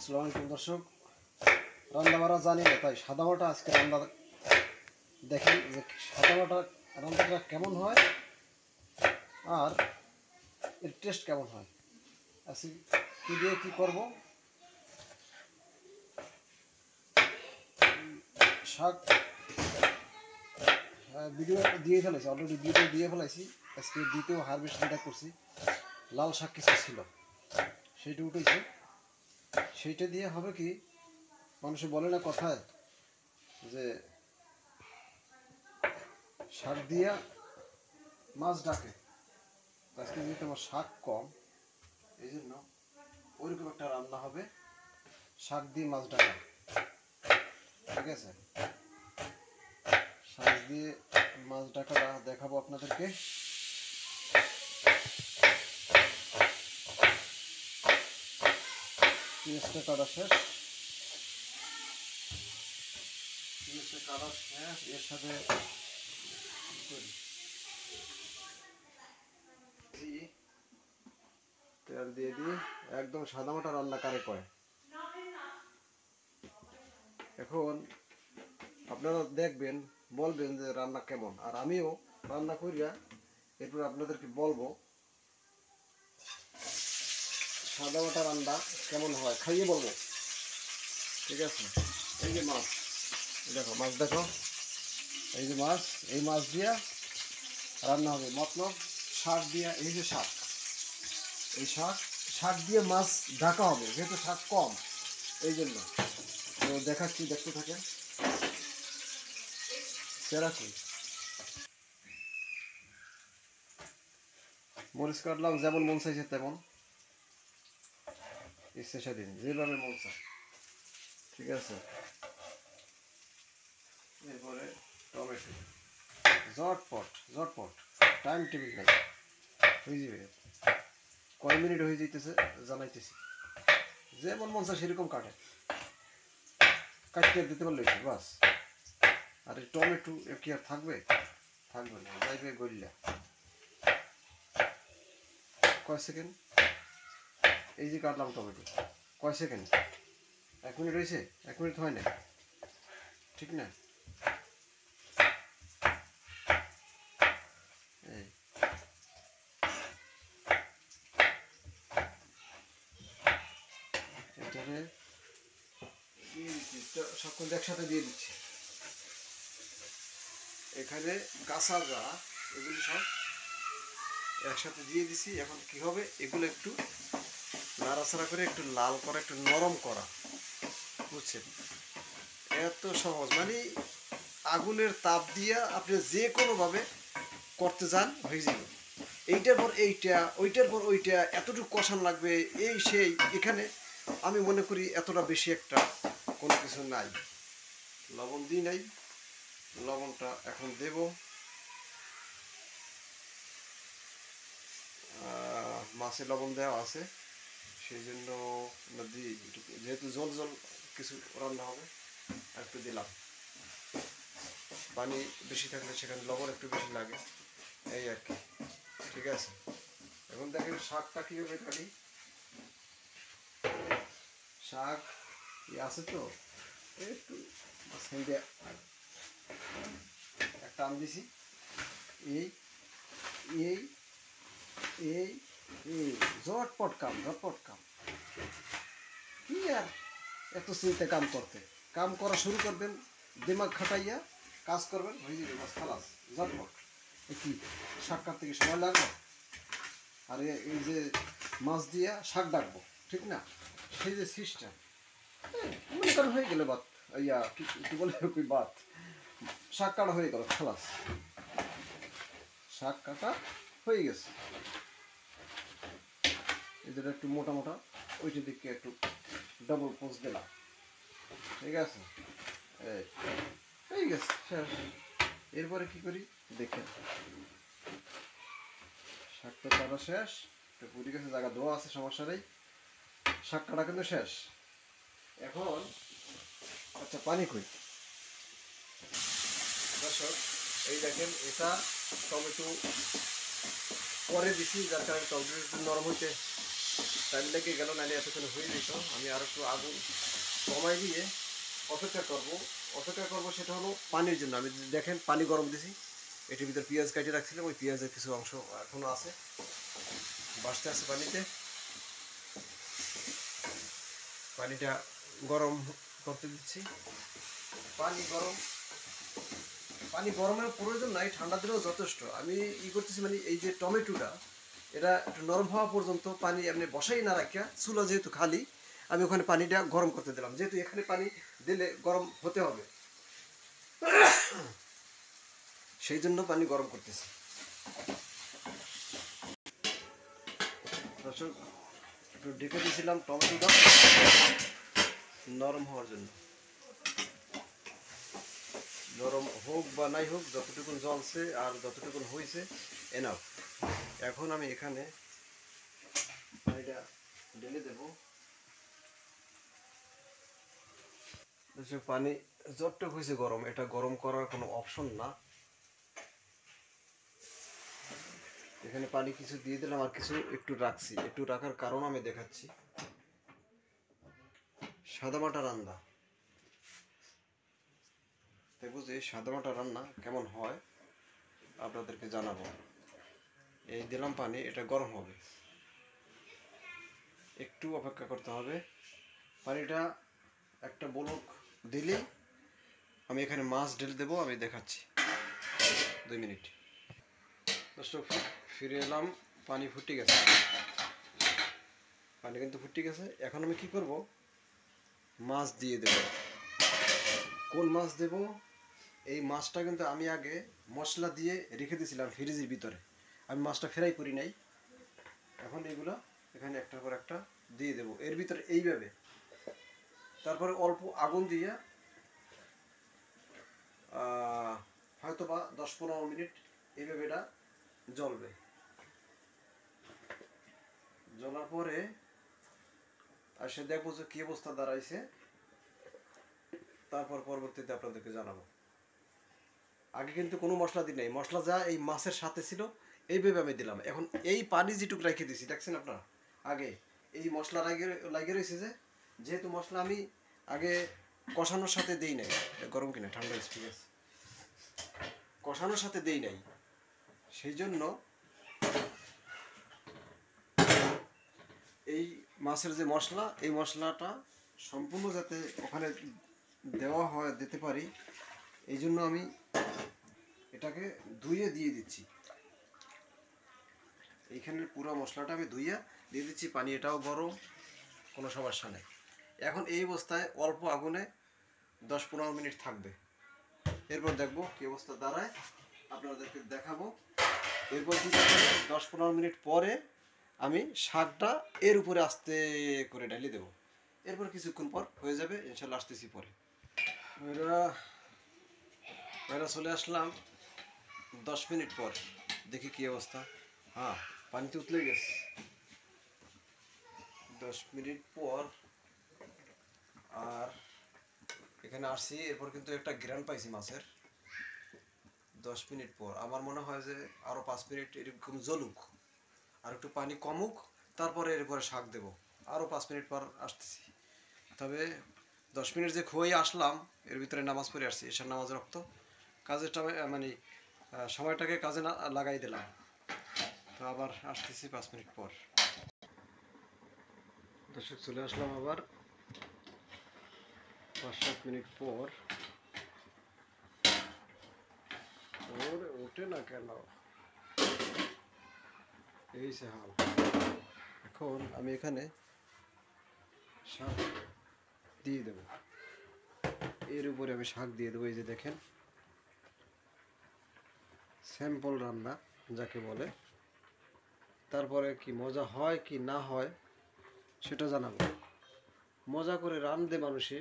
আসসালামু আলাইকুম দর্শক, রান্না বাড়া জানি না তাই সাদা বাটা আজকে রান্না দেখেন যে সাদা বাটা রান্নাটা কেমন হয় আর এর টেস্ট কেমন হয়। আজকে কী দিয়ে কী করবো, শাক ভিডিও দিয়ে ফেলেছি, অলরেডি ভিডিও দিয়ে ফেলেছি। আজকে দ্বিতীয় হারভেস্ট যেটা করছি, লাল শাক কিছু ছিল সেইটা উঠেছে, সেইটা দিয়ে হবে কি, মানুষে বলে না কথায় যে শাক দিয়া মাছ ডাকে। আজকে যেহেতু আমার শাক কম, এই জন্য ওইরকম একটা রান্না হবে, শাক দিয়ে মাছ ডাকা। ঠিক আছে, শাক দিয়ে মাছ ডাকাটা দেখাবো আপনাদেরকে। পেঁয়াজটা কাটা শেষ, পেঁয়াজটা কাটা শেষ, এর সাথে তেল দিয়ে দিই। একদম সাদামাটা রান্না কারে কয়। এখন আপনারা দেখবেন, বলবেন যে রান্না কেমন, আর আমিও রান্না করিয়া এরপর আপনাদেরকে বলবো সাদামাটা রান্না কেমন হয়, খাইয়ে বলবো। ঠিক আছে, এই যে মাছ, দেখো মাছ, দেখো এই যে মাছ, এই মাছ দিয়া রান্না হবে। মতলব শাক দিয়া, এই যে শাক, এই শাক, শাক দিয়ে মাছ ঢাকা হবে, যেহেতু শাক কম এই জন্য। তো দেখাচ্ছি, দেখতে থাকেন। সেরাকি মরিচ কাটলাম, যেমন মন চাইছে তেমন, ইচ্ছে সেদিন যেভাবে মন চায়। ঠিক আছে, এরপরে টমেটো, ঝটপট ঝটপট, টাইম টেবিল নাই, হয়ে যাবে। কয় মিনিট হয়ে যাইতেছে জানাইতেছি, যেমন মন চায় সেরকম কাটে, কাটতে দিতে পারলে বাস। আর এই টমেটো কি আর থাকবে, থাকবে না, যাইবে গলিয়া। কয় সেকেন্ড, এই যে কাটলাম টমেটো, কয় সেকেন্ড, 1 মিনিট হয়েছে, 1 মিনিট হয় না, ঠিক না? এই এটারে দিয়ে দিচ্ছি, সবক্ষণ একসাথে দিয়ে দিচ্ছি। এখানে কাঁচা যা এগুলি সব একসাথে দিয়ে দিছি। এখন কি হবে, এগুলো একটু নাড়াচাড়া করে একটু লাল করা, একটু নরম করা, বুঝছেন? এত সহজ, মানে আগুনের তাপ দিয়া আপনি যে কোনোভাবে করতে যান হয়ে যাবে। এইটার পর এইটা, ওইটার পর ওইটা, এতটুকু কষান লাগবে, এই সেই। এখানে আমি মনে করি এতটা বেশি একটা কোনো কিছু নাই। লবণ দিই নাই, লবণটা এখন দেব। মাছে লবণ দেওয়া আছে, সেই জন্য দিই, যেহেতু জল জল কিছু রান্না হবে আর একটু দিলাম। পানি বেশি থাকলে সেখানে লবণ একটু বেশি লাগে, এই আর কি। ঠিক আছে, এখন দেখেন শাকটা কীভাবে কাটি। শাক আছে তো, একটু মাঝখানে একটা আম দিছি, এই এই এই এই ঝটপট কাম, ঝটপট কাম। কি আর এত চিন্তা কাম করতে, কাম করা শুরু করবেন, দিমাগ খাটাইয়া কাজ করবেন, হয়ে যাবে বাস, খালাস, ঝটপট। কি শাক কাটতে কি সময় লাগবে? আর এই যে মাছ দিয়া শাক ডাকবো, ঠিক না? সেই যে সিস্টেম, মনে করেন হয়ে গেলে বাত, ইয়া কি বলে কি বাত, শাক কাটা হয়ে গেল, খালাস, শাক কাটা হয়ে গেছে। এই যেটা একটু মোটা মোটা, ওইটার দিকে একটু ডবল পোজ দিলাম। ঠিক আছে, এই হয়ে গেছে শেষ। এরপরে কি করি দেখেন, শাক তো কাটা শেষ, পুরি গেছে, জায়গা ধোয়া আছে, সমস্যা নেই, শাক কাটা কিন্তু শেষ। এখন আচ্ছা, পানি কই দর্শক, এই দেখেন এটা টমেটো পরে দিছি, যার কারণে টমেটো একটু নরম হইতে টাইম লেগে গেল, নাহলে এতক্ষণ হয়ে যেত। আমি আর একটু আগুন কমাই দিয়ে অপেক্ষা করব। সেটা হলো পানির জন্য। আমি দেখেন পানি গরম দিছি, এটির ভিতর পেঁয়াজ কাটিয়ে রাখছিলাম, ওই পেঁয়াজের কিছু অংশ এখনও আছে, বাঁচতে আছে পানিতে। পানিটা গরম করতে দিচ্ছি। পানি গরমের প্রয়োজন নাই, ঠান্ডা দিলেও যথেষ্ট। আমি করতেছি মানে এই যে টমেটোটা, এটা একটু নরম হওয়া পর্যন্ত পানি এমনি বসাই না রাখিয়া, চুলা যেহেতু খালি, আমি ওখানে পানিটা গরম করতে দিলাম। যেহেতু এখানে পানি দিলে গরম হতে হবে, সেই জন্য পানি গরম করতেছি। দর্শক, একটু ঢেকে দিয়েছিলাম টমেটোটা নরম হওয়ার জন্য। নরম হোক বা নাই হোক, যতটুকুন জ্বলছে আর যতটুকুন হয়েছে এনাফ। এখন আমি এখানে পানিটা ঢেলে দেব। পানি যতটুকু হয়েছে গরম, এটা গরম করার কোনো অপশন না। এখানে পানি কিছু দিয়ে দিলাম, আর কিছু একটু রাখছি। একটু রাখার কারণ আমি দেখাচ্ছি। সাদামাটা রান্না দেখবো যে সাদামাটা রান্না কেমন হয় আপনাদেরকে জানাবো। এই দিলাম পানি, এটা গরম হবে, একটু অপেক্ষা করতে হবে। পানিটা একটা বলক দিলে আমি এখানে মাছ ঢেলে দেবো। আমি দেখাচ্ছি 2 মিনিট। দর্শক, ফিরে এলাম। পানি ফুটে গেছে, পানি কিন্তু ফুটে গেছে। এখন আমি কি করব, মাছ দিয়ে দেব। কোন মাছ দেব? এই মাছটা কিন্তু আমি আগে মশলা দিয়ে রেখে দিয়েছিলাম ফ্রিজের ভিতরে। আমি মাছটা ফ্রাই করি নাই। এখন এগুলো এখানে একটার পর একটা দিয়ে দেব এর ভিতরে এইভাবে। তারপরে অল্প আগুন দিয়ে হয়তো বা 10-15 মিনিট এইভাবে এটা জ্বলবে। জ্বলার পরে আর সে দেখবো যে কী অবস্থা দাঁড়াইছে, তারপর পরবর্তীতে আপনাদেরকে জানাবো। আগে কিন্তু কোনো মশলা দিই নাই, মশলা যা এই মাছের সাথে ছিল এইভাবে আমি দিলাম। এখন এই পানি যেটুকু রেখে দিয়েছি দেখছেন আপনারা, আগে এই মশলা লাগিয়ে রয়েছে। যেহেতু মশলা আমি আগে কষানোর সাথে দেই নাই, গরম কিনা ঠান্ডা ঠিক আছে, কষানোর সাথে দেই নাই, সেই জন্য এই মাছের যে মশলা, এই মশলাটা সম্পূর্ণ যাতে ওখানে দেওয়া হয়, দিতে পারি, এই জন্য আমি এটাকে ধুয়ে দিয়ে দিচ্ছি। এইখানের পুরো মশলাটা আমি ধুইয়া দিয়ে দিচ্ছি। পানি এটাও গরম, কোনো সমস্যা নেই। এখন এই অবস্থায় অল্প আগুনে 10-15 মিনিট থাকবে। এরপর দেখবো কী অবস্থা দাঁড়ায়, আপনাদেরকে দেখাবো। এরপর কি করতে হবে, 10-15 মিনিট পরে আমি শাকটা এর উপরে আস্তে করে ঢেলে দেবো। এরপর কিছুক্ষণ পর হয়ে যাবে ইনশাল্লাহ। আসতেছি পরে। এরা চলে আসলাম 10 মিনিট পর, দেখি কি অবস্থা। হ্যাঁ, পানিতে উতলে গেছে। 10 মিনিট পর আর এখানে আসছি, এরপর কিন্তু একটা গ্রান পাইছি মাছের। 10 মিনিট পর আমার মনে হয় যে আরও 5 মিনিট এরকম জ্বলুক, আর একটু পানি কমুক, তারপরে এরপরে শাক দেব। আরও 5 মিনিট পর আসতেছি। তবে 10 মিনিট যে খুঁয়ে আসলাম, এর ভিতরে নামাজ পড়ে আসছি, এসার নামাজ রক্ত কাজেরটা মানে সময়টাকে কাজে না লাগাই দিলাম। তো আবার আসতেছি 5 মিনিট পর। দর্শক, চলে আসলাম আবার 5-7 মিনিট পর। ওরে ওঠে না কেন, এই সে হাল। এখন আমি এখানে শাক দিয়ে দেব, এর উপরে আমি শাক দিয়ে দেবো। এই যে দেখেন, স্যাম্পল রান্না যাকে বলে। তারপরে কি মজা হয় কি না হয় সেটা জানাবো। মজা করে রাঁধে মানুষে,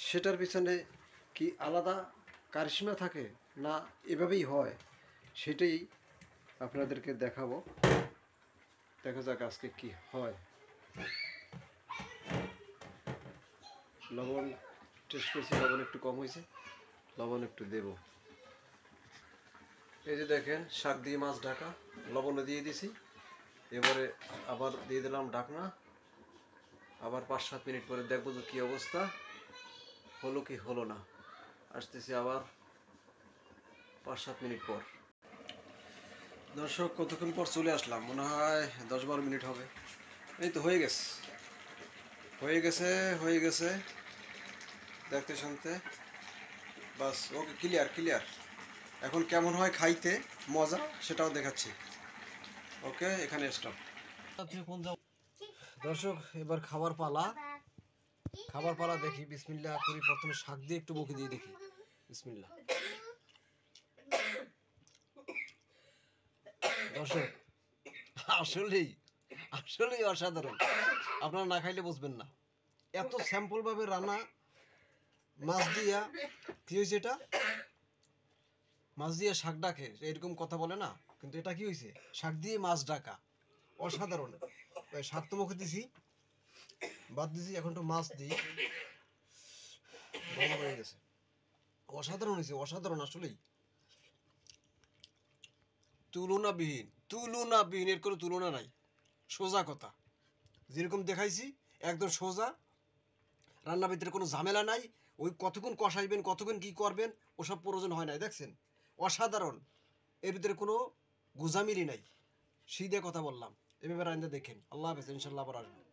সেটার পিছনে কি আলাদা কারিশমা থাকে না এভাবেই হয়, সেটাই আপনাদেরকে দেখাবো। দেখা যাক আজকে কি হয়। লবণ টেস্ট করছি, লবণ একটু কম হয়েছে, লবণ একটু দেব। এই যে দেখেন, শাক দিয়ে মাছ ঢাকা, লবণও দিয়ে দিছি। এবারে আবার দিয়ে দিলাম ঢাকনা, আবার 5-7 মিনিট পরে দেখবো যে কী অবস্থা, হলো কি হলো না। আসতেছি আবার 5-7 মিনিট পর। দর্শক কতক্ষণ পর চলে আসলাম, মনে হয় 10-12 মিনিট হবে। এই তো হয়ে গেছে, হয়ে গেছে, হয়ে গেছে, দেখতে শুনতে বাস। ওকে, ক্লিয়ার ক্লিয়ার। এখন কেমন হয় খাইতে মজা সেটাও দেখাচ্ছি। ওকে, এখানে স্টপ। দর্শক এবার খাবার পালা, খাবার পালা। দেখি বিসমিল্লাহ করি, প্রথমে শাক দিয়ে একটু মুখে দিয়ে দেখি। বিসমিল্লাহ। দর্শক আসলেই আসলেই অসাধারণ, আপনারা না খাইলে বুঝবেন না। এত স্যাম্পল ভাবে রান্না, মাছ দিয়া কি হয়েছে এটা, মাছ দিয়ে শাক ডাকে এরকম কথা বলে না, কিন্তু এটা কি হয়েছে, শাক দিয়ে মাছ ডাকা, অসাধারণ। শাক তো মুখে দিছি, বাদ দিছি, এখন তো মাছ দিই। ভালো হয়ে গেছে, অসাধারণ হয়েছে, অসাধারণ আসলেই, তুলনাবিহীন, তুলনাবিহীন, এর কোনো তুলনা নাই। সোজা কথা, যেরকম দেখাইছি একদম সোজা, রান্নার ভিতরে কোনো ঝামেলা নাই। ওই কতক্ষণ কষাইবেন, কতক্ষণ কি করবেন, ওসব প্রয়োজন হয় নাই। দেখছেন, অসাধারণ, এর ভিতরে কোনো গুজামিলি নাই। সিধে কথা বললাম, এভাবে রান্না দেখেন। আল্লাহ হাফেজ, ইনশাল্লাহ আবার আসবেন।